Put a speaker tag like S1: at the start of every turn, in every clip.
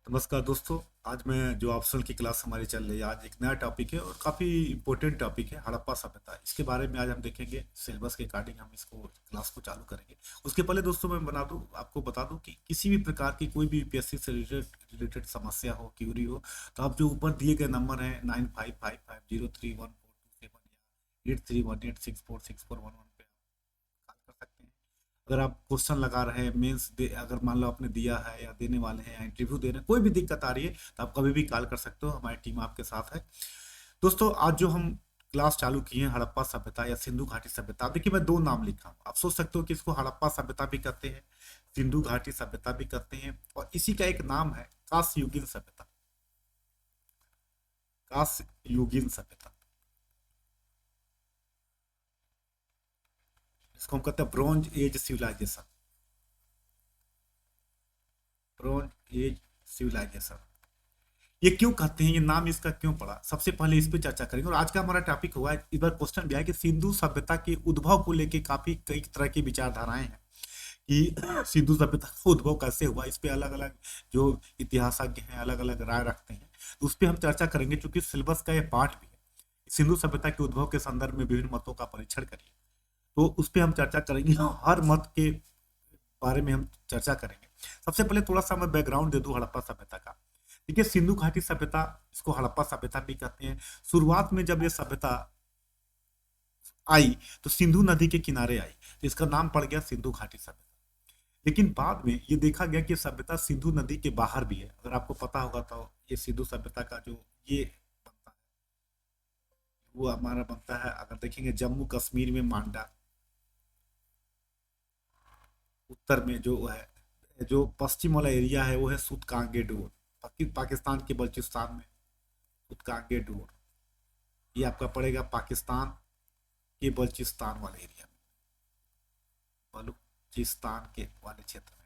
S1: नमस्कार दोस्तों। आज मैं जो ऑप्शनल की क्लास हमारी चल रही है, आज एक नया टॉपिक है और काफ़ी इम्पोर्टेंट टॉपिक है, हड़प्पा सभ्यता। इसके बारे में आज हम देखेंगे, सिलेबस के अकॉर्डिंग हम इसको क्लास को चालू करेंगे। उसके पहले दोस्तों मैं आपको बता दूं कि किसी भी प्रकार की कोई भी यूपीएससी से रिलेटेड समस्या हो, क्यूरी हो, तो आप जो ऊपर दिए गए नंबर है 9555031427 8318646411 पे कॉल कर सकते हैं। अगर आप क्वेश्चन लगा रहे हैं मेंस दे, अगर मान लो आपने दिया है या देने वाले हैं या इंटरव्यू दे रहे हैं, कोई भी दिक्कत आ रही है तो आप कभी भी कॉल कर सकते हो, हमारी टीम आपके साथ है। दोस्तों आज जो हम क्लास चालू किए हैं, हड़प्पा सभ्यता या सिंधु घाटी सभ्यता। देखिए मैं दो नाम लिखा हूं, आप सोच सकते हो कि इसको हड़प्पा सभ्यता भी कहते हैं, सिंधु घाटी सभ्यता भी कहते हैं, और इसी का एक नाम है कांस्य सभ्यता। कांस्य सभ्यता, इसको हम कहते हैं bronze age civilisation. Bronze age civilisation, ये क्यों कहते हैं, ये नाम इसका क्यों पड़ा, सबसे पहले इस पे चर्चा करेंगे। और आज का हमारा टॉपिक हुआ है, इस बार क्वेश्चन भी आया कि सिंधु सभ्यता के उद्भव को लेके काफी कई तरह की विचारधाराएं हैं कि सिंधु सभ्यता का उद्भव कैसे हुआ। इस पे अलग अलग जो इतिहासज्ञ हैं अलग अलग राय रखते हैं, तो उस पर हम चर्चा करेंगे, क्योंकि सिलेबस का ये पार्ट भी है। सिंधु सभ्यता के उद्भव के संदर्भ में विभिन्न मतों का परीक्षण करिए, तो उस पर हम चर्चा करेंगे। हर मत के बारे में हम चर्चा करेंगे। सबसे पहले थोड़ा सा मैं बैकग्राउंड दे दूं हड़प्पा सभ्यता का। देखिए सिंधु घाटी सभ्यता, इसको हड़प्पा सभ्यता भी कहते हैं। शुरुआत में जब ये सभ्यता आई तो सिंधु नदी के किनारे आई, तो इसका नाम पड़ गया सिंधु घाटी सभ्यता। लेकिन बाद में ये देखा गया कि सभ्यता सिंधु नदी के बाहर भी है। अगर आपको पता होगा तो ये सिंधु सभ्यता का जो ये बनता है, वो हमारा बनता है, अगर देखेंगे जम्मू कश्मीर में मांडा, उत्तर में जो है, जो पश्चिम वाला एरिया है वो है सुतकांगे डोर। पाकिस्तान के बलूचिस्तान में सुतकांगे डोर, ये आपका पड़ेगा पाकिस्तान के बलूचिस्तान वाले एरिया में, बलूचिस्तान के वाले क्षेत्र में।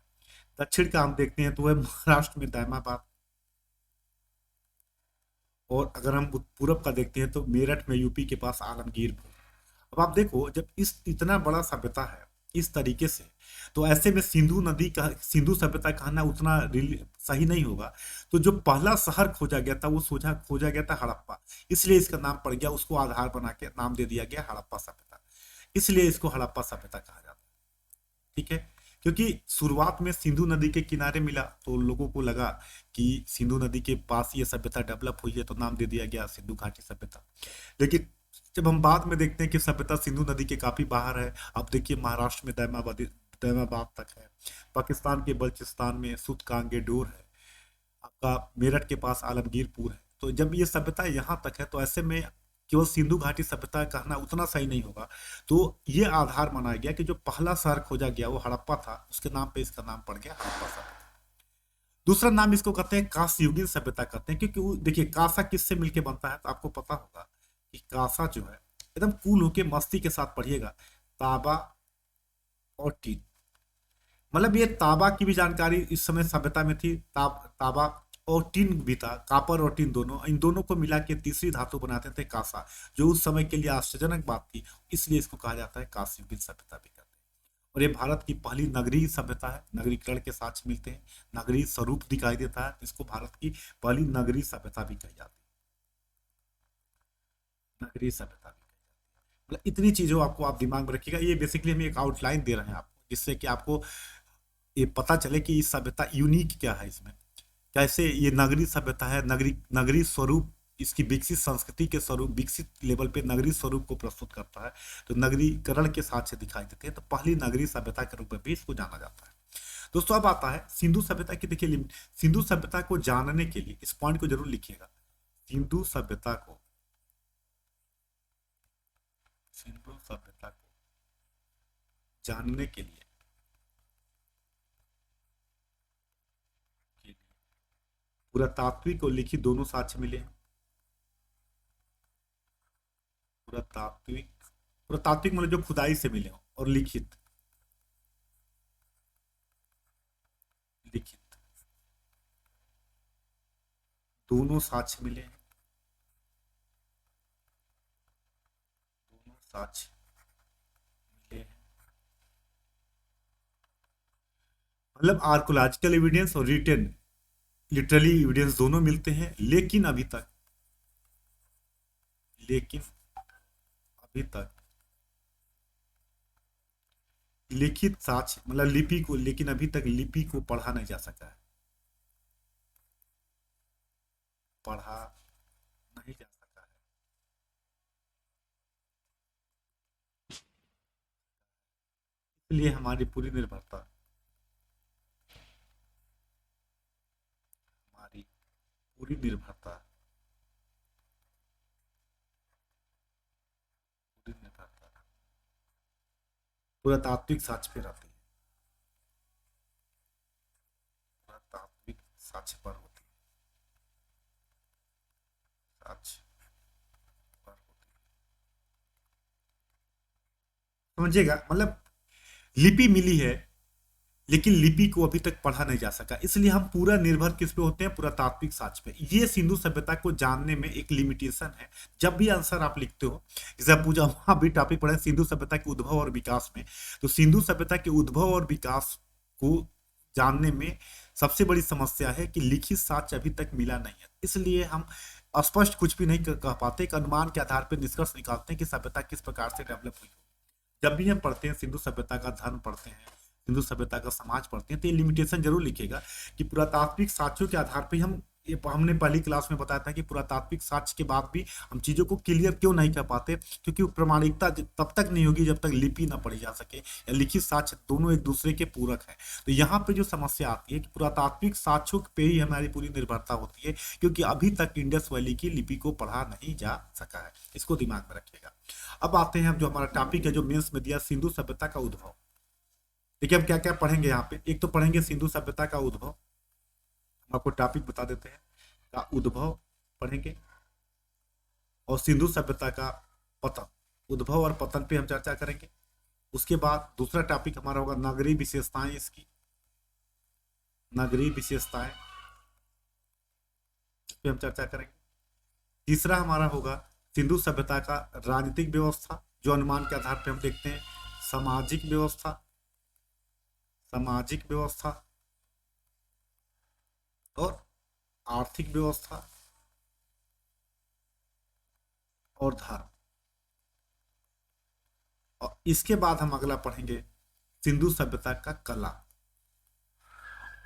S1: दक्षिण का हम देखते हैं तो वह महाराष्ट्र में दैमाबाद, और अगर हम पूरब का देखते हैं तो मेरठ में यूपी के पास आलमगीरपुर। अब आप देखो, जब इस इतना बड़ा सभ्यता है इस तरीके से, तो ऐसे में सिंधु नदी का, सिंधु सभ्यता कहना उतना सही नहीं होगा। तो जो पहला शहर खोजा गया था वो सोचा खोजा गया था हड़प्पा, इसलिए इसका नाम पड़ गया, उसको आधार बना के नाम दे दिया गया हड़प्पा सभ्यता। इसलिए इसको हड़प्पा सभ्यता कहा जाता है। ठीक है, क्योंकि शुरुआत में सिंधु नदी के किनारे मिला तो लोगों को लगा कि सिंधु नदी के पास ये सभ्यता डेवलप हुई है, तो नाम दे दिया गया सिंधु घाटी सभ्यता। लेकिन जब हम बाद में देखते हैं कि सभ्यता सिंधु नदी के काफी बाहर है, अब देखिए महाराष्ट्र में दैमाबाद तक है, पाकिस्तान के बलूचिस्तान में सुतकांगे डोर है, आपका मेरठ के पास आलमगीरपुर है। तो जब ये सभ्यता यहाँ तक है, तो ऐसे में केवल सिंधु घाटी सभ्यता कहना उतना सही नहीं होगा। तो ये आधार माना गया कि जो पहला शहर खोजा गया वो हड़प्पा था, उसके नाम पे इसका नाम पड़ गया हड़प्पा सभ्यता। दूसरा नाम इसको कहते हैं कांस्य सभ्यता कहते हैं, क्योंकि देखिए कांसा किससे मिलके बनता है, तो आपको पता होगा कि कांसा जो है, एकदम कूल होके मस्ती के साथ पढ़िएगा, ताबा और टीन। मतलब ये ताबा की भी जानकारी इस समय सभ्यता में थी, ताबा और टीन भी था, कापर और टीन दोनों, इन दोनों को मिला के तीसरी धातु बनाते थे कांसा, जो उस समय के लिए आश्चर्यजनक बात थी। इसलिए इसको कहा जाता है कांस्य युगीन सभ्यता भी कहते हैं। और ये भारत की पहली नगरीय सभ्यता है, नगरीकरण के साक्ष्य मिलते हैं, नगरीय स्वरूप दिखाई देता है, इसको भारत की पहली नगरीय सभ्यता भी कही जाती है, नगरीय सभ्यता भी। मतलब इतनी चीजों आपको आप दिमाग में रखिएगा, ये बेसिकली हम एक आउटलाइन दे रहे हैं आपको, जिससे कि आपको ये पता चले कि इस सभ्यता यूनिक क्या है इसमें, कैसे ये नगरीय सभ्यता है, नगरी नगरीय स्वरूप, इसकी विकसित संस्कृति के स्वरूप, विकसित लेवल पे नगरीय स्वरूप को प्रस्तुत करता है। तो नगरीकरण के साथ से दिखाई देते हैं, तो पहली नगरीय सभ्यता के रूप में भी इसको जाना जाता है। दोस्तों अब आता है सिंधु सभ्यता की। देखिए सिंधु सभ्यता को जानने के लिए इस पॉइंट को जरूर लिखिएगा, सिंधु सभ्यता को, सिंधु सभ्यता को जानने के लिए पुरातात्विक और लिखित दोनों साक्ष्य मिले हैं। पुरातात्विक, पुरातात्विक मतलब जो खुदाई से मिले हो, और लिखित, लिखित दोनों साक्ष्य मिले हैं, दोनों साक्ष्य मिले हैं। मतलब आर्कोलॉजिकल एविडेंस और रिटेन लिटरली एविडेंस दोनों मिलते हैं, लेकिन अभी तक लिखित साक्ष्य मतलब लिपि को, लेकिन अभी तक लिपि को पढ़ा नहीं जा सका है, पढ़ा नहीं जा सका है। इसलिए हमारी पूरी निर्भरता, हमारी पूरी निर्भरता, पूरी निर्भरता पुरातात्विक साक्ष्य पे रहती है, पुरातात्विक साक्ष्य पर होती है, साक्ष्य पर होती है। समझिएगा, मतलब लिपि मिली है लेकिन लिपि को अभी तक पढ़ा नहीं जा सका, इसलिए हम पूरा निर्भर किस पे होते हैं, पुरातात्विक साक्ष्य पे। ये सिंधु सभ्यता को जानने में एक लिमिटेशन है। जब भी आंसर आप लिखते हो, जैसे आप पूछा वहां भी टॉपिक पढ़े सिंधु सभ्यता के उद्भव और विकास में, तो सिंधु सभ्यता के उद्भव और विकास को जानने में सबसे बड़ी समस्या है कि लिखित साक्ष्य अभी तक मिला नहीं है, इसलिए हम स्पष्ट कुछ भी नहीं कह पाते, एक अनुमान के आधार पर निष्कर्ष निकालते हैं कि सभ्यता किस प्रकार से डेवलप हुई। जब भी हम पढ़ते हैं सिंधु सभ्यता का धर्म पढ़ते हैं, सिंधु सभ्यता का समाज पढ़ते हैं, तो ये लिमिटेशन जरूर लिखेगा कि पुरातात्विक साक्ष्यों के आधार पर हम, ये हमने पहली क्लास में बताया था कि पुरातात्विक साक्ष्य के बाद भी हम चीजों को क्लियर क्यों नहीं कर पाते, क्योंकि प्रामाणिकता तब तक नहीं होगी जब तक लिपि ना पढ़ी जा सके या लिखित साक्ष्य दोनों एक दूसरे के पूरक है। तो यहाँ पे जो समस्या आती है कि पुरातात्विक साक्ष्यों पे ही हमारी पूरी निर्भरता होती है, क्योंकि अभी तक इंडस वैली की लिपि को पढ़ा नहीं जा सका है, इसको दिमाग में रखिएगा। अब आते हैं, जो हमारा टॉपिक है जो मेंस में दिया, सिंधु सभ्यता का उद्भव। देखिए हम क्या क्या पढ़ेंगे यहाँ पे, एक तो पढ़ेंगे सिंधु सभ्यता का उद्भव, हम आपको टॉपिक बता देते हैं, का उद्भव पढ़ेंगे, और सिंधु सभ्यता का पतन, उद्भव और पतन पे हम चर्चा करेंगे। उसके बाद दूसरा टॉपिक हमारा होगा नगरीय विशेषताएं, इसकी नगरीय विशेषताएं, इस पे हम चर्चा करेंगे। तीसरा हमारा होगा सिंधु सभ्यता का राजनीतिक व्यवस्था, जो अनुमान के आधार पर हम देखते हैं सामाजिक व्यवस्था, सामाजिक व्यवस्था और आर्थिक व्यवस्था और धर्म। और इसके बाद हम अगला पढ़ेंगे सिंधु सभ्यता का कला,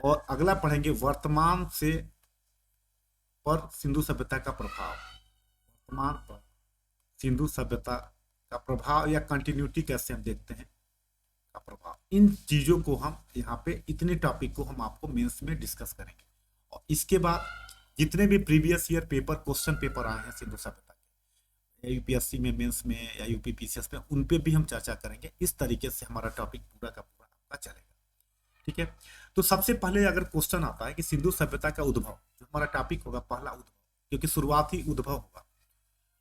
S1: और अगला पढ़ेंगे वर्तमान से पर सिंधु सभ्यता का प्रभाव, वर्तमान पर सिंधु सभ्यता का प्रभाव या कंटिन्यूटी कैसे हम देखते हैं का प्रभाव। इन चीजों को हम यहाँ पे, इतने टॉपिक को हम आपको मेंस में डिस्कस करेंगे। और इसके बाद जितने भी previous year paper, question paper आए हैं सिंधु सभ्यता के, या यूपीएससी में मेंस में या यूपी पीसीएस में, उन पे भी हम चर्चा करेंगे। इस तरीके से हमारा टॉपिक पूरा का पूरा आपका चलेगा, ठीक है। तो सबसे पहले अगर क्वेश्चन आता है कि सिंधु सभ्यता का उद्भव, जो हमारा टॉपिक होगा पहला उद्भव, क्योंकि शुरुआत ही उद्भव होगा,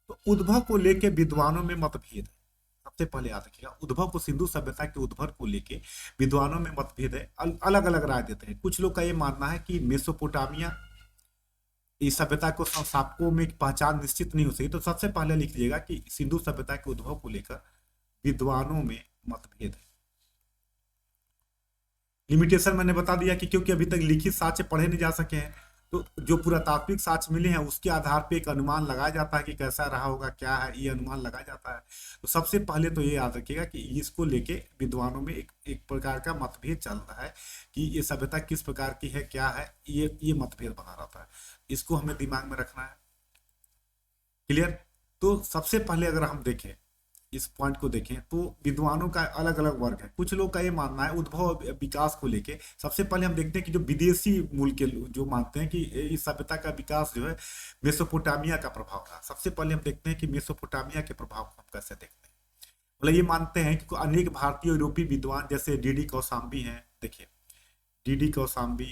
S1: तो उद्भव को लेके विद्वानों में मतभेद है। सबसे पहले याद रखिएगा, उद्भव को, सिंधु सभ्यता के उद्भव को लेके विद्वानों में मतभेद है, अलग अलग राय देते हैं। कुछ लोग का ये मानना है कि मेसोपोटामिया, इस सभ्यता को शासकों में पहचान निश्चित नहीं हो सकी। तो सबसे पहले लिख लीजिएगा कि सिंधु सभ्यता के उद्भव को लेकर विद्वानों में मतभेद है। लिमिटेशन मैंने बता दिया कि क्योंकि अभी तक लिखित साक्ष्य पढ़े नहीं जा सके हैं, तो जो पुरातात्विक साक्ष्य मिले हैं उसके आधार पे एक अनुमान लगाया जाता है कि कैसा रहा होगा, क्या है, ये अनुमान लगाया जाता है। तो सबसे पहले तो ये याद रखिएगा कि इसको लेके विद्वानों में एक प्रकार का मतभेद चल रहा है कि ये सभ्यता किस प्रकार की है, क्या है, ये मतभेद बना रहता है। इसको हमें दिमाग में रखना है, क्लियर। तो सबसे पहले अगर हम देखें, इस पॉइंट को देखें, तो विद्वानों का अलग अलग वर्ग है। कुछ लोग का ये मानना है उद्भव विकास को लेके, सबसे पहले हम देखते हैं कि जो विदेशी मूल के लोग जो मानते हैं कि इस सभ्यता का विकास जो है मेसोपोटामिया का प्रभाव था। सबसे पहले हम देखते हैं कि मेसोपोटामिया के प्रभाव को हम कैसे देखते हैं। मतलब ये मानते हैं कि अनेक भारतीय यूरोपीय विद्वान जैसे डीडी कौशाम्बी हैं, देखिए डीडी कौशाम्बी,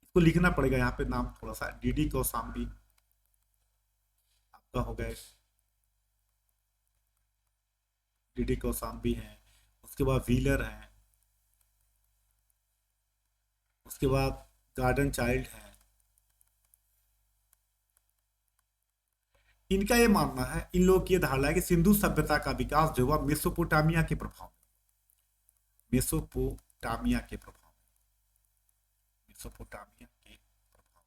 S1: इसको लिखना पड़ेगा यहाँ पे नाम थोड़ा सा, डीडी कौशाम्बी आपका हो गए, डीडी कौशाम्बी हैं, उसके बाद व्हीलर हैं, उसके बाद गार्डन चाइल्ड हैं। इनका ये मानना है, इन लोगों की धारणा है कि सिंधु सभ्यता का विकास जो हुआ मेसोपोटामिया के प्रभाव, मेसोपोटामिया के प्रभाव, मेसोपोटामिया के प्रभाव।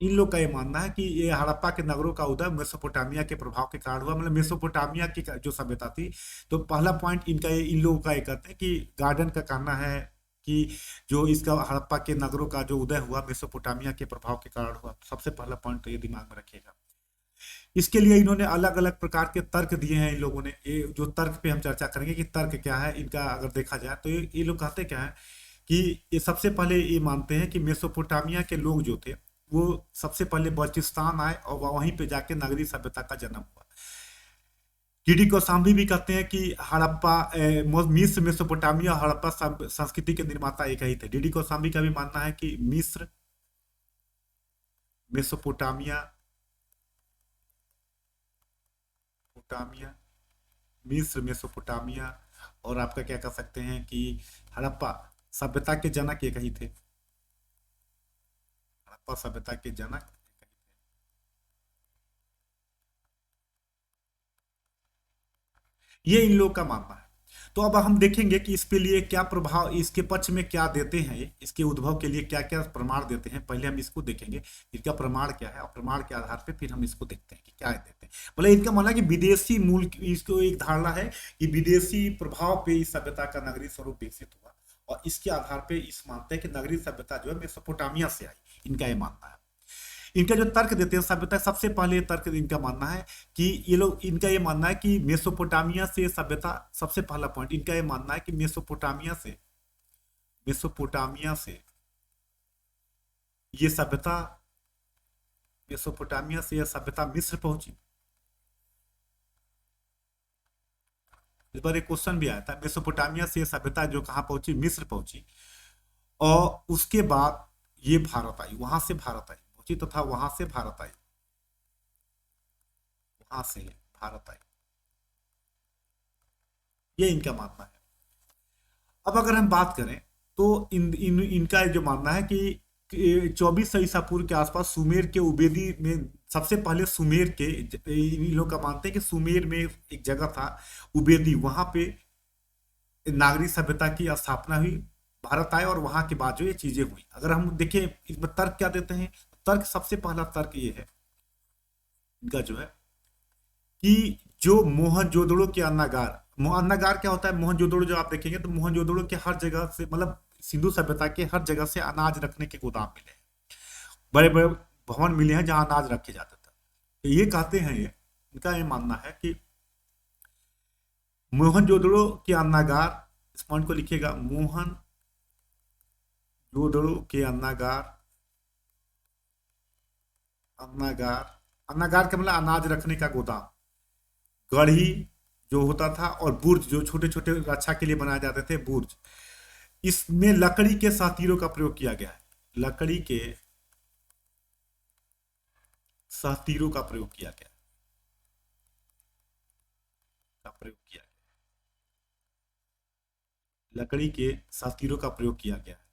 S1: इन लोग का ये मानना है कि ये हड़प्पा के नगरों का उदय मेसोपोटामिया के प्रभाव के कारण हुआ, मतलब मेसोपोटामिया की जो सभ्यता थी। तो पहला पॉइंट इनका ये, इन लोगों का ये कहते हैं कि गार्डन का कहना है कि जो इसका हड़प्पा के नगरों का जो उदय हुआ मेसोपोटामिया के प्रभाव के कारण हुआ। सबसे पहला पॉइंट तो ये दिमाग में रखिएगा। इसके लिए इन्होंने अलग अलग प्रकार के तर्क दिए हैं इन लोगों ने। ये जो तर्क पे हम चर्चा करेंगे कि तर्क क्या है इनका, अगर देखा जाए तो ये लोग कहते क्या है कि ये सबसे पहले ये मानते हैं कि मेसोपोटामिया के लोग जो थे वो सबसे पहले बलूचिस्तान आए और वहीं पे जाके नगरीय सभ्यता का जन्म हुआ। डीडी कोसाम्बी भी कहते हैं कि हड़प्पा मिस्र मेसोपोटामिया और हड़प्पा संस्कृति के निर्माता एक ही थे। डीडी कोसाम्बी का भी मानना है कि मिस्र मेसोपोटामिया पोटामिया मिस्र मेसोपोटामिया और आपका क्या कह सकते हैं कि हड़प्पा सभ्यता के जनक एक ही थे। हड़प्पा सभ्यता के जनक ये इन लोग का मानना है। तो अब हम देखेंगे कि इसके लिए क्या प्रभाव, इसके पक्ष में क्या देते हैं, ये इसके उद्भव के लिए क्या क्या प्रमाण देते हैं। पहले हम इसको देखेंगे इसका प्रमाण क्या है और प्रमाण के आधार पे फिर हम इसको देखते हैं कि क्या देते हैं। मतलब इनका मानना है कि विदेशी मूल, इसको एक धारणा है कि विदेशी प्रभाव पे इस सभ्यता का नगरीय स्वरूप विकसित हुआ और इसके आधार पे इस मानते हैं कि नगरीय सभ्यता जो है मेसोपोटामिया से आई। इनका ये मानना है। इनका जो तर्क देते हैं सभ्यता, सबसे पहले तर्क इनका मानना है कि ये लोग, इनका ये मानना है कि मेसोपोटामिया से सभ्यता, सबसे पहला पॉइंट इनका ये मानना है कि मेसोपोटामिया से ये सभ्यता, मेसोपोटामिया से यह सभ्यता मिस्र पहुंची। इस बार एक क्वेश्चन भी आया था, मेसोपोटामिया से यह सभ्यता जो कहां पहुंची, मिस्र पहुंची और उसके बाद ये भारत आई, वहां से भारत आई तो था, वहां से भारत आई, वहां से भारत आई, ये इनका मानना है। अब अगर हम बात करें तो इनका जो मानना है कि 2400 ईसा पूर्व के आसपास सुमेर के उबेदी में, सबसे पहले सुमेर के, इन लोग का मानते हैं कि सुमेर में एक जगह था उबेदी, वहां पे नागरिक सभ्यता की स्थापना हुई, भारत आए और वहां के बाद जो ये चीजें हुई। अगर हम देखें इसमें तर्क क्या देते हैं, तर्क सबसे पहला तर्क ये है इनका जो है कि जो मोहनजोदड़ो के अन्नागार, अन्नागार क्या होता है, मोहनजोदड़ो जो आप देखेंगे तो मोहनजोदड़ो के हर जगह से, मतलब सिंधु सभ्यता के हर जगह से अनाज रखने के गोदाम मिले, बड़े बड़े भवन मिले हैं जहां अनाज रखे जाते थे। तो ये कहते हैं, ये इनका ये मानना है कि मोहनजोदड़ो के अन्नागार, इस पॉइंट को लिखिएगा, मोहनजोदड़ो के अन्नागार, अन्नागार, अन्नागार का मतलब अनाज रखने का गोदाम, गढ़ी जो होता था और बुर्ज जो छोटे छोटे रक्षा के लिए बनाए जाते थे, बुर्ज, इसमें लकड़ी के सातीरों का प्रयोग किया गया है, लकड़ी के सातीरों का प्रयोग किया गया, लकड़ी के सातीरों का प्रयोग किया गया है।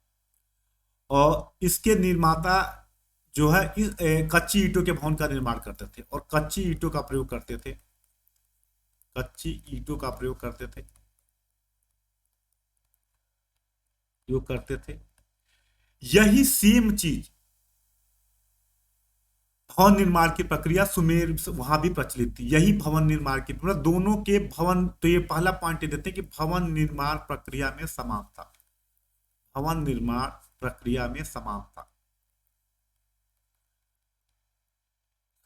S1: और इसके निर्माता जो है कच्ची ईंटों के भवन का निर्माण करते थे और कच्ची ईंटों का प्रयोग करते थे, कच्ची ईंटों का प्रयोग करते थे, जो करते थे। यही सेम चीज भवन निर्माण की प्रक्रिया सुमेर वहां भी प्रचलित थी, यही भवन निर्माण की, मतलब दोनों के भवन, तो ये पहला पॉइंट देते हैं कि भवन निर्माण प्रक्रिया में समानता, भवन निर्माण प्रक्रिया में समानता,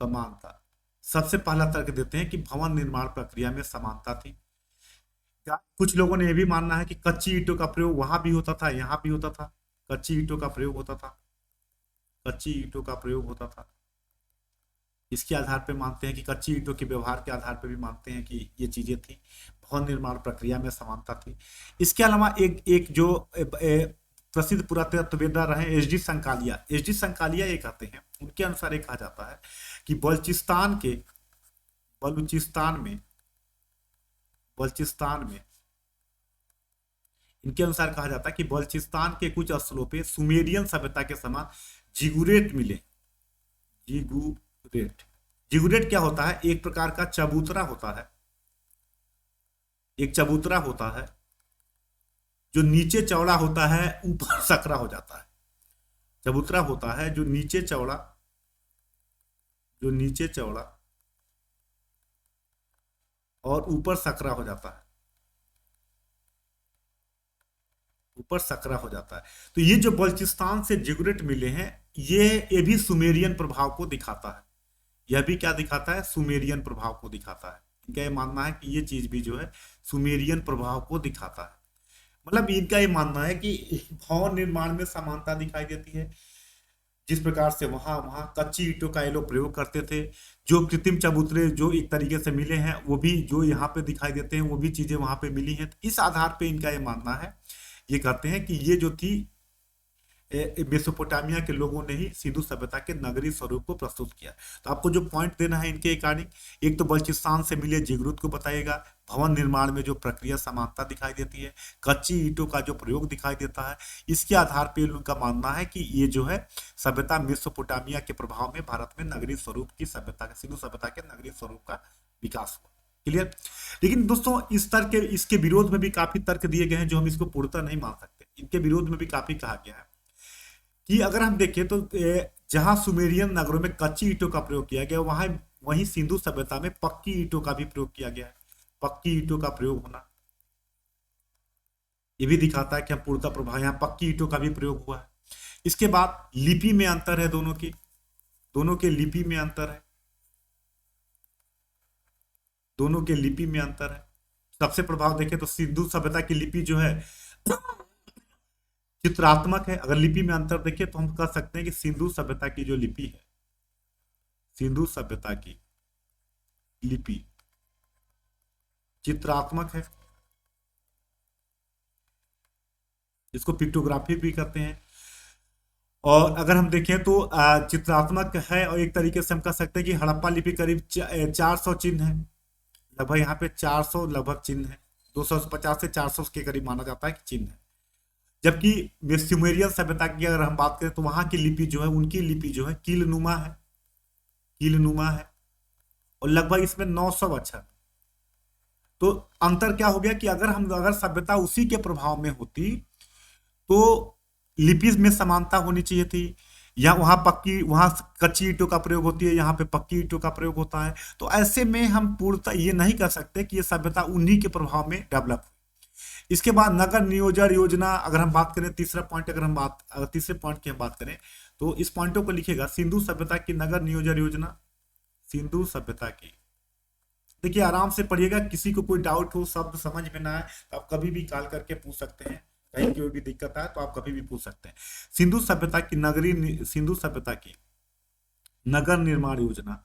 S1: समानता सबसे पहला तर्क देते हैं कि भवन निर्माण प्रक्रिया में समानता थी। कुछ लोगों ने यह भी मानना है कि कच्ची ईंटों का प्रयोग वहां भी होता था, यहां भी होता था, कच्ची ईंटों का प्रयोग होता था, कच्ची ईंटों का प्रयोग होता था। इसके आधार पर मानते हैं कि कच्ची ईंटों के व्यवहार के आधार पर भी मानते हैं कि ये चीजें थी, भवन निर्माण प्रक्रिया में समानता थी। इसके अलावा एक जो प्रसिद्ध पुरातत्ववेत्ता रहे एच डी संकालिया ये कहते हैं, उनके अनुसार ये कहा जाता है कि बलूचिस्तान में इनके अनुसार कहा जाता है कि बलूचिस्तान के कुछ स्थलों पे सुमेरियन सभ्यता के समान जिगुरेट मिले। जिगुरेट क्या होता है, एक प्रकार का चबूतरा होता है, एक चबूतरा होता है जो नीचे चौड़ा होता है ऊपर सकरा हो जाता है। चबूतरा होता है जो नीचे चौड़ा, जो नीचे चौड़ा और ऊपर सकरा हो जाता है, ऊपर सकरा हो जाता है। तो ये जो बलूचिस्तान से जिगुरेट मिले हैं, ये भी सुमेरियन प्रभाव को दिखाता है। यह भी क्या दिखाता है? सुमेरियन प्रभाव को दिखाता है। इनका ये मानना है कि ये चीज भी जो है सुमेरियन प्रभाव को दिखाता है। मतलब इनका ये मानना है कि भवन निर्माण में समानता दिखाई देती है। जिस प्रकार से वहां वहां कच्ची ईंटों का ये लोग प्रयोग करते थे, जो कृत्रिम चबूतरे जो एक तरीके से मिले हैं वो भी जो यहाँ पे दिखाई देते हैं वो भी चीजें वहां पे मिली हैं। तो इस आधार पे इनका ये मानना है, ये कहते हैं कि ये जो थी मेसोपोटामिया के लोगों ने ही सिंधु सभ्यता के नगरीय स्वरूप को प्रस्तुत किया। तो आपको जो पॉइंट देना है इनके अकॉर्डिंग, एक तो बलूचिस्तान से मिले जिगरुत को बताइएगा, भवन निर्माण में जो प्रक्रिया समानता दिखाई देती है, कच्ची ईंटों का जो प्रयोग दिखाई देता है, इसके आधार पर उनका मानना है कि ये जो है सभ्यता मेसोपोटामिया के प्रभाव में भारत में नगरीय स्वरूप की सभ्यता, सिंधु सभ्यता के नगरीय स्वरूप का विकास हुआ। क्लियर? लेकिन दोस्तों इस तर्क के, इसके विरोध में भी काफी तर्क दिए गए हैं जो हम इसको पूर्णतः नहीं मान सकते। इनके विरोध में भी काफी कहा गया है कि अगर हम देखें तो जहां सुमेरियन नगरों में कच्ची ईंटों का प्रयोग किया गया, वहां वहीं सिंधु सभ्यता में पक्की ईंटों का भी प्रयोग किया गया है। पक्की ईंटों का प्रयोग होना ये भी दिखाता है कि हम पूर्णतः प्रभाव, यहाँ पक्की ईंटों का भी प्रयोग हुआ है। इसके बाद लिपि में अंतर है, दोनों के लिपि में अंतर है, दोनों के लिपि में अंतर है। सबसे प्रभाव देखें तो सिंधु सभ्यता की लिपि जो है चित्रात्मक है। अगर लिपि में अंतर देखें तो हम कह सकते हैं कि सिंधु सभ्यता की जो लिपि है, सिंधु सभ्यता की लिपि चित्रात्मक है, इसको पिक्टोग्राफी भी कहते हैं। और अगर हम देखें तो चित्रात्मक है, और एक तरीके से हम कह सकते हैं कि हड़प्पा लिपि करीब 400 चिन्ह है, लगभग यहाँ पे 400 लगभग चिन्ह है, 250 से 400 के करीब माना जाता है कि चिन्ह है। जबकि सुमेरियन सभ्यता की अगर हम बात करें तो वहां की लिपि जो है, उनकी लिपि जो है कीलनुमा है, कीलनुमा है, और लगभग इसमें 900 अक्षर। तो अंतर क्या हो गया कि अगर सभ्यता उसी के प्रभाव में होती तो लिपि में समानता होनी चाहिए थी। या वहां कच्ची ईंटों का प्रयोग होती है, यहाँ पे पक्की ईंटों का प्रयोग होता है। तो ऐसे में हम पूर्णतः ये नहीं कर सकते कि ये सभ्यता उन्हीं के प्रभाव में डेवलप हुई। इसके बाद नगर नियोजन योजना, अगर हम बात करें तीसरा पॉइंट, अगर तीसरे पॉइंट की हम बात करें तो इस पॉइंटों को लिखेगा सिंधु सभ्यता की नगर नियोजन योजना, सिंधु सभ्यता की। देखिए आराम से पढ़िएगा, किसी को कोई डाउट हो, शब्द समझ में ना आए तो आप कभी भी कॉल करके पूछ सकते हैं, कहीं कोई भी दिक्कत आए तो आप कभी भी पूछ सकते हैं। सिंधु सभ्यता की सिंधु सभ्यता की नगर निर्माण योजना,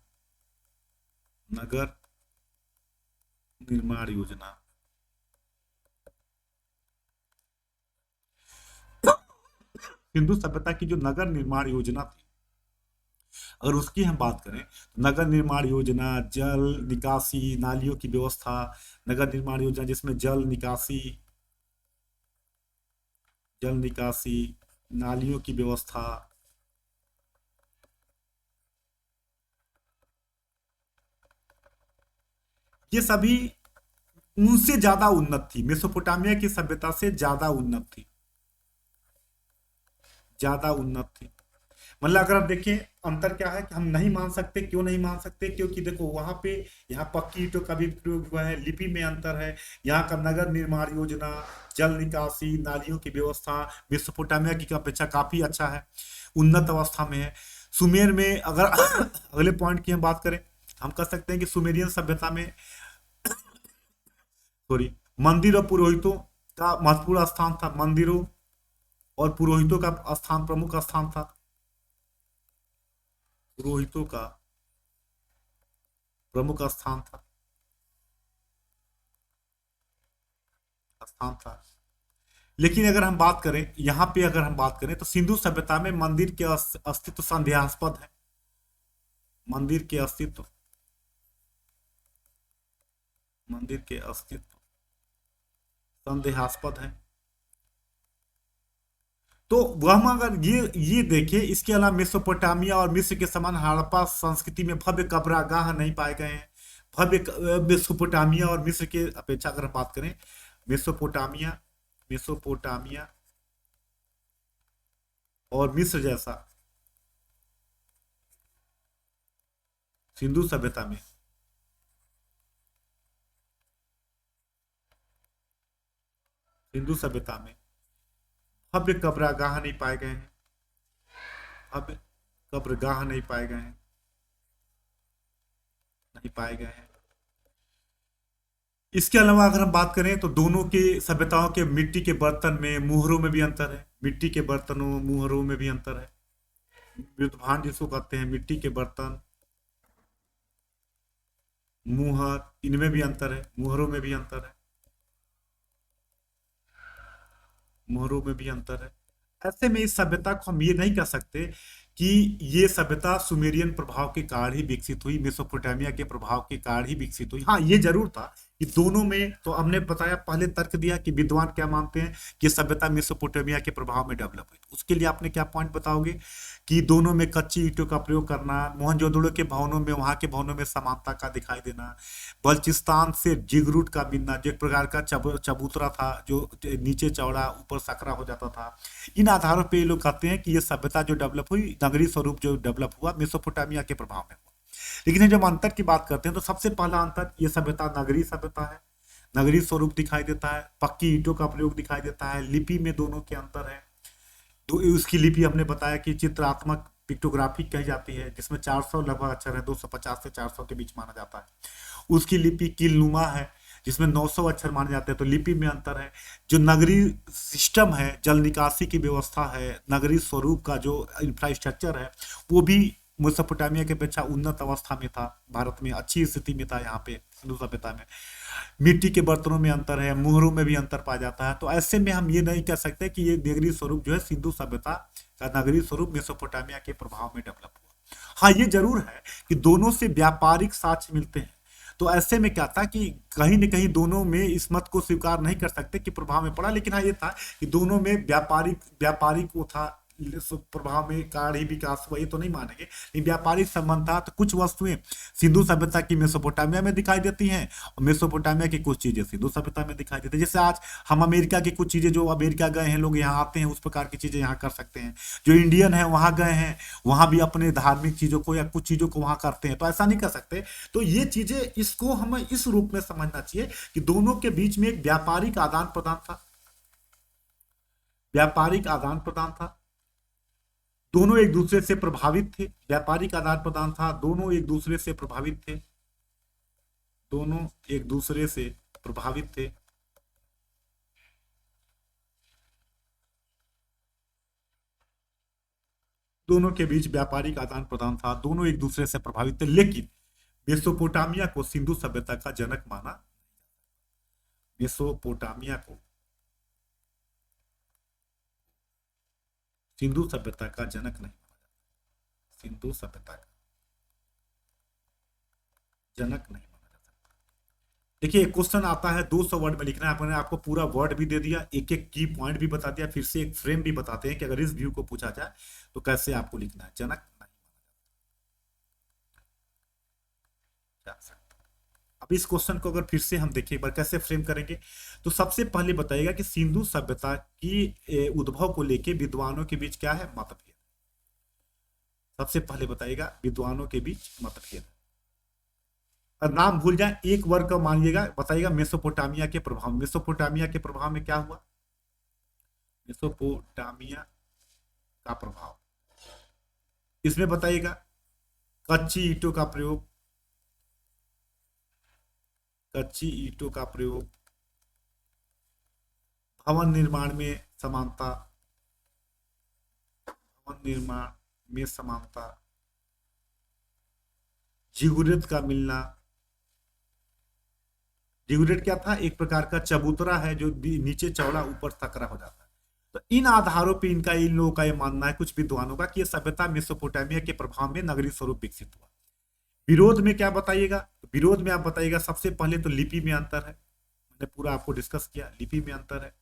S1: नगर निर्माण योजना सिंधु सभ्यता की जो नगर निर्माण योजना थी, अगर उसकी हम बात करें तो नगर निर्माण योजना, जल निकासी, नालियों की व्यवस्था, नगर निर्माण योजना जिसमें जल निकासी, नालियों की व्यवस्था, ये सभी उनसे ज्यादा उन्नत थी, मेसोपोटामिया की सभ्यता से ज्यादा उन्नत थी, ज्यादा उन्नत थी। मतलब अगर आप देखें अंतर क्या है कि हम नहीं मान सकते, क्यों नहीं मान सकते? क्योंकि देखो वहां पे यहाँ पक्की ईंटों का भी प्रयोग हुआ है, लिपि में अंतर है, यहाँ का नगर निर्माण योजना, जल निकासी, नालियों की व्यवस्था मेसोपोटामिया की अपेक्षा काफी अच्छा है, उन्नत अवस्था में है। सुमेर में अगर अगले पॉइंट की हम बात करें, हम कह सकते हैं कि सुमेरियन सभ्यता में सॉरी मंदिर और पुरोहितों का महत्वपूर्ण स्थान था, मंदिरों और पुरोहितों का स्थान प्रमुख स्थान था, पुरोहितों का प्रमुख स्थान था। लेकिन अगर हम बात करें यहां पे, अगर हम बात करें तो सिंधु सभ्यता में मंदिर के अस्तित्व संदेहास्पद है, मंदिर के अस्तित्व संदेहास्पद है। तो वह अगर ये देखें, इसके अलावा मेसोपोटामिया और मिस्र के समान हड़प्पा संस्कृति में भव्य कब्रगाह नहीं पाए गए हैं। भव्य मेसोपोटामिया और मिस्र के अपेक्षा अगर हम बात करें, मेसोपोटामिया मेसोपोटामिया और मिस्र जैसा सिंधु सभ्यता में सिंधु सभ्यता में भव्य कब्रगाह नहीं पाए गए हैं। भव्य कब्रगाह नहीं पाए गए हैं, नहीं पाए गए हैं। इसके अलावा अगर हम बात करें तो दोनों के सभ्यताओं के मिट्टी के बर्तन में, मुहरों में भी अंतर है। मिट्टी के बर्तनों मुहरों में भी अंतर है। मृदभांड जिसको कहते हैं, मिट्टी के बर्तन, मुहर, इनमें भी अंतर है। मुहरों में भी अंतर है, मुहरों में भी अंतर है। ऐसे में इस सभ्यता को हम ये नहीं कह सकते कि ये सभ्यता सुमेरियन प्रभाव के कारण ही विकसित हुई, मेसोपोटामिया के प्रभाव के कारण ही विकसित हुई। हाँ, ये जरूर था कि दोनों में, तो हमने बताया, पहले तर्क दिया कि विद्वान क्या मानते हैं कि सभ्यता मेसोपोटामिया के प्रभाव में डेवलप हुई। उसके लिए आपने क्या पॉइंट बताओगे कि दोनों में कच्ची ईंटों का प्रयोग करना, मोहनजोदड़ो के भवनों में वहां के भवनों में समानता का दिखाई देना, बलचिस्तान से जिगरूट का मिलना, जो एक प्रकार का चबूतरा था जो नीचे चौड़ा ऊपर सकरा हो जाता था। इन आधारों पर ये लोग कहते हैं कि ये सभ्यता जो डेवलप हुई, नगरीय स्वरूप जो डेवलप हुआ, मेसोपोटामिया के प्रभाव में हुआ। लेकिन जब अंतर की बात करते हैं तो सबसे पहला अंतर, ये सभ्यता नगरीय सभ्यता है, नगरीय स्वरूप दिखाई देता है, पक्की ईंटों का प्रयोग दिखाई देता है। लिपि में दोनों के अंतर है। तो उसकी लिपि हमने बताया कि चित्रात्मक पिक्टोग्राफी कही जाती है, जिसमें 400 लगभग अक्षर है, 250 से 400 के बीच माना जाता है। उसकी लिपि कीलनुमा है, जिसमें 900 अक्षर माने जाते हैं। तो लिपि में अंतर है। जो नगरीय सिस्टम है, जल निकासी की व्यवस्था है, नगरीय स्वरूप का जो इंफ्रास्ट्रक्चर है, वो भी मेसोपोटामिया के अपेक्षा उन्नत अवस्था में था। भारत में अच्छी स्थिति में था। यहाँ पे सिंधु सभ्यता में मिट्टी के बर्तनों में अंतर है, मुहरों में भी अंतर पाया जाता है। तो ऐसे में हम ये नहीं कह सकते कि ये नगरीय स्वरूप जो है सिंधु सभ्यता का नगरीय स्वरूप मेसोपोटामिया के प्रभाव में डेवलप हुआ। हाँ, ये जरूर है कि दोनों से व्यापारिक साक्ष्य मिलते हैं। तो ऐसे में क्या था कि कहीं न कहीं दोनों में इस मत को स्वीकार नहीं कर सकते कि प्रभाव में पड़ा। लेकिन हाँ, ये था कि दोनों में व्यापारिक वो था, प्रभाव में कारण ही विकास हुआ, ये तो नहीं मानेंगे। लेकिन व्यापारिक संबंध था। तो कुछ वस्तुएं सिंधु सभ्यता की मेसोपोटामिया में दिखाई देती हैं और मेसोपोटामिया की कुछ चीजें सिंधु सभ्यता में दिखाई देती है। जैसे आज हम अमेरिका की कुछ चीजें, जो अमेरिका गए हैं लोग, यहाँ आते हैं, उस प्रकार की चीजें यहाँ कर सकते हैं। जो इंडियन है वहां गए हैं, वहां भी अपने धार्मिक चीजों को या कुछ चीजों को वहां करते हैं। तो ऐसा नहीं कर सकते। तो ये चीजें, इसको हमें इस रूप में समझना चाहिए कि दोनों के बीच में एक व्यापारिक आदान प्रदान था, व्यापारिक आदान प्रदान था। दोनों एक दूसरे से प्रभावित थे, व्यापारिक आदान प्रदान था। दोनों एक दूसरे से प्रभावित थे, दोनों एक दूसरे से प्रभावित थे। दोनों के बीच व्यापारिक आदान प्रदान था, दोनों एक दूसरे से प्रभावित थे। लेकिन मेसोपोटामिया को सिंधु सभ्यता का जनक माना, मेसोपोटामिया को सिंधु सभ्यता का जनक नहीं माना जाता, सिंधु सभ्यता का जनक नहीं माना जाता। देखिए, क्वेश्चन आता है 200 वर्ड में लिखना है। मैंने आपको पूरा वर्ड भी दे दिया, एक एक की पॉइंट भी बता दिया, फिर से एक फ्रेम भी बताते हैं कि अगर इस व्यू को पूछा जाए तो कैसे आपको लिखना है। जनक नहीं माना जाता। अब इस क्वेश्चन को अगर फिर से हम देखें एक बार कैसे फ्रेम करेंगे, तो सबसे पहले बताइएगा कि सिंधु सभ्यता की उद्भव को लेके विद्वानों के बीच क्या है, मतभेद। सबसे पहले बताइएगा विद्वानों के बीच मतभेद। और नाम भूल जाए, एक वर्ग का मानिएगा, बताइएगा मेसोपोटामिया के प्रभाव। मेसोपोटामिया के प्रभाव में क्या हुआ, मेसोपोटामिया का प्रभाव, इसमें बताइएगा कच्ची ईंटों का प्रयोग, कच्ची ईंटों का प्रयोग, भवन निर्माण में समानता, भवन निर्माण में समानता, जिगुरेट का मिलना। जिगुरेट क्या था, एक प्रकार का चबूतरा है जो नीचे चौड़ा ऊपर सकरा हो जाता है। तो इन आधारों पे इन लोगों का ये मानना है, कुछ विद्वानों का, कि ये सभ्यता मेसोपोटामिया के प्रभाव में नगरीय स्वरूप विकसित हुआ। विरोध में क्या बताइएगा, तो विरोध में आप बताइएगा सबसे पहले तो लिपि में अंतर है, मैंने पूरा आपको डिस्कस किया, लिपि में अंतर है।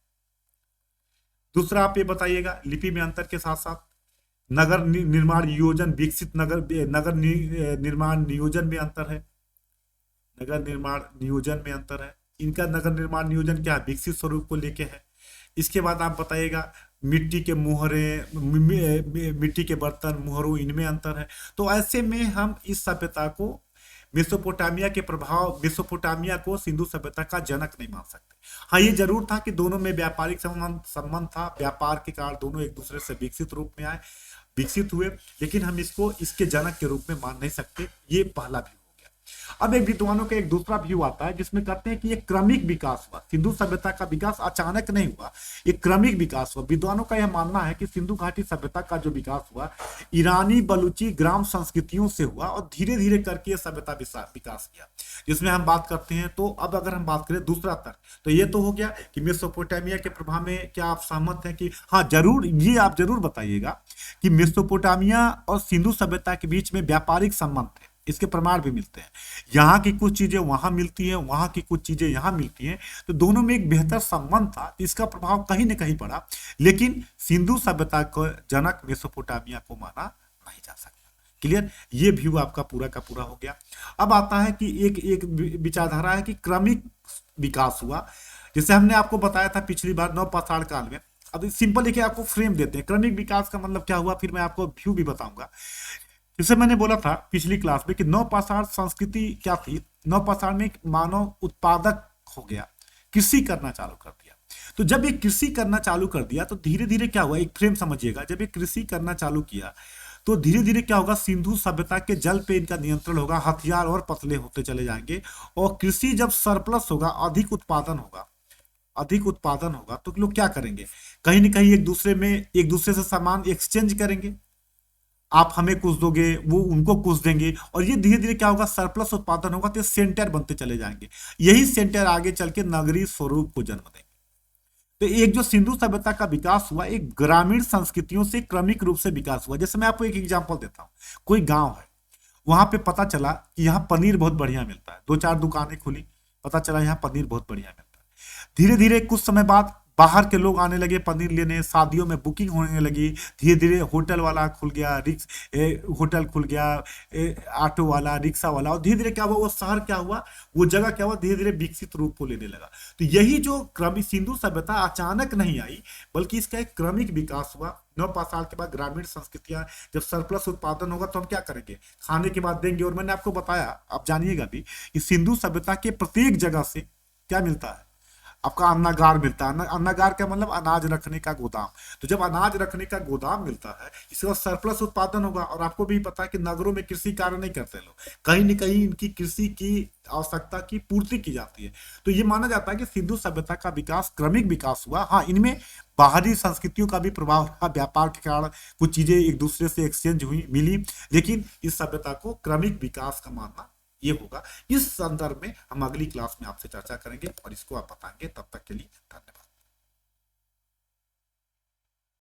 S1: दूसरा आप ये बताइएगा लिपि में अंतर के साथ साथ नगर निर्माण नियोजन, विकसित नगर निर्माण नियोजन में अंतर है, नगर निर्माण नियोजन में अंतर है। इनका नगर निर्माण नियोजन क्या है, विकसित स्वरूप को लेके है। इसके बाद आप बताइएगा मिट्टी के मुहरे, मिट्टी के बर्तन, मुहरों, इनमें अंतर है। तो ऐसे में हम इस सभ्यता को, मेसोपोटामिया के प्रभाव, मेसोपोटामिया को सिंधु सभ्यता का जनक नहीं मान सकते। हाँ, ये जरूर था कि दोनों में व्यापारिक संबंध था, व्यापार के कारण दोनों एक दूसरे से विकसित रूप में आए, विकसित हुए, लेकिन हम इसको इसके जनक के रूप में मान नहीं सकते। ये पहला व्यू हो गया। अब एक विद्वानों का एक दूसरा व्यू आता है जिसमें कहते हैं कि ये क्रमिक विकास हुआ, सिंधु सभ्यता का विकास अचानक नहीं हुआ, ये क्रमिक विकास हुआ। विद्वानों का यह मानना है कि सिंधु घाटी सभ्यता का जो विकास हुआ ईरानी बलूची ग्राम संस्कृतियों से हुआ और धीरे धीरे करके ये सभ्यता विकास किया, जिसमें हम बात करते हैं। तो अब अगर हम बात करें दूसरा तर्क, तो ये तो हो गया कि मेसोपोटामिया के प्रभाव में क्या आप सहमत हैं कि हाँ जरूर, ये आप जरूर बताइएगा कि मेसोपोटामिया और सिंधु सभ्यता के बीच में व्यापारिक संबंध थे, इसके प्रमाण भी मिलते हैं। यहाँ की कुछ चीजें वहां मिलती हैं, वहां की कुछ चीजें यहाँ मिलती हैं, तो दोनों में एक बेहतर संबंध था, इसका प्रभाव कहीं न कहीं पड़ा। लेकिन सिंधु सभ्यता को जनक मेसोपोटामिया को माना नहीं जा सकता। क्लियर, ये व्यू आपका पूरा का पूरा हो गया। अब आता है कि एक एक विचारधारा है कि क्रमिक विकास हुआ, जैसे हमने आपको बताया था पिछली बार नवपाषाण काल में। अब सिंपल देखिए, आपको फ्रेम देते हैं क्रमिक विकास का मतलब क्या हुआ, फिर मैं आपको व्यू भी बताऊंगा। जैसे मैंने बोला था पिछली क्लास में कि नवपाषाण संस्कृति क्या थी, नवपाषाण में मानव उत्पादक हो गया, कृषि करना चालू कर दिया। तो जब ये कृषि करना चालू कर दिया तो धीरे धीरे क्या हुआ, एक फ्रेम समझिएगा, जब ये कृषि करना चालू किया तो धीरे धीरे क्या होगा, सिंधु सभ्यता के जल पे इनका नियंत्रण होगा, हथियार और पतले होते चले जाएंगे, और कृषि जब सरप्लस होगा, अधिक उत्पादन होगा, अधिक उत्पादन होगा, तो लोग क्या करेंगे, कहीं ना कहीं एक दूसरे से सामान एक्सचेंज करेंगे, आप हमें कुछ दोगे, वो उनको कुछ देंगे, और ये धीरे धीरे क्या होगा, सरप्लस उत्पादन होगा, तो सेंटर बनते चले जाएंगे। यही सेंटर आगे चल के नगरीय स्वरूप को जन्म देंगे। तो एक जो सिंधु सभ्यता का विकास हुआ, एक ग्रामीण संस्कृतियों से क्रमिक रूप से विकास हुआ। जैसे मैं आपको एक एग्जांपल देता हूँ, कोई गांव है, वहां पे पता चला कि यहाँ पनीर बहुत बढ़िया मिलता है, दो चार दुकानें खुली, पता चला यहाँ पनीर बहुत बढ़िया मिलता है। धीरे धीरे कुछ समय बाद बाहर के लोग आने लगे पनीर लेने, शादियों में बुकिंग होने लगी, धीरे धीरे होटल वाला खुल गया, होटल खुल गया, ऑटो वाला, रिक्शा वाला, और धीरे धीरे क्या हुआ, वो शहर क्या हुआ, वो जगह क्या हुआ, धीरे धीरे विकसित रूप को लेने लगा। तो यही जो क्रमिक सिंधु सभ्यता अचानक नहीं आई, बल्कि इसका एक क्रमिक विकास हुआ। नवपाषाण के बाद ग्रामीण संस्कृतियां, जब सरप्लस उत्पादन होगा तो हम क्या करेंगे, खाने के बाद देंगे। और मैंने आपको बताया, आप जानिएगा भी कि सिंधु सभ्यता के प्रत्येक जगह से क्या मिलता है, आपका अन्नागार मिलता है। अन्नागार का मतलब अनाज रखने का गोदाम। तो जब अनाज रखने का गोदाम मिलता है, इसके बाद सरप्लस उत्पादन होगा। और आपको भी पता है कि नगरों में कृषि कार्य नहीं करते लोग, कहीं न कहीं इनकी कृषि की आवश्यकता की पूर्ति की जाती है। तो ये माना जाता है कि सिंधु सभ्यता का विकास क्रमिक विकास हुआ। हाँ, इनमें बाहरी संस्कृतियों का भी प्रभाव रहा, व्यापार के कारण कुछ चीजें एक दूसरे से एक्सचेंज हुई, मिली, लेकिन इस सभ्यता को क्रमिक विकास का मानना ये होगा। इस संदर्भ में हम अगली क्लास में आपसे चर्चा करेंगे और इसको आप बताएंगे। तब तक के लिए धन्यवाद।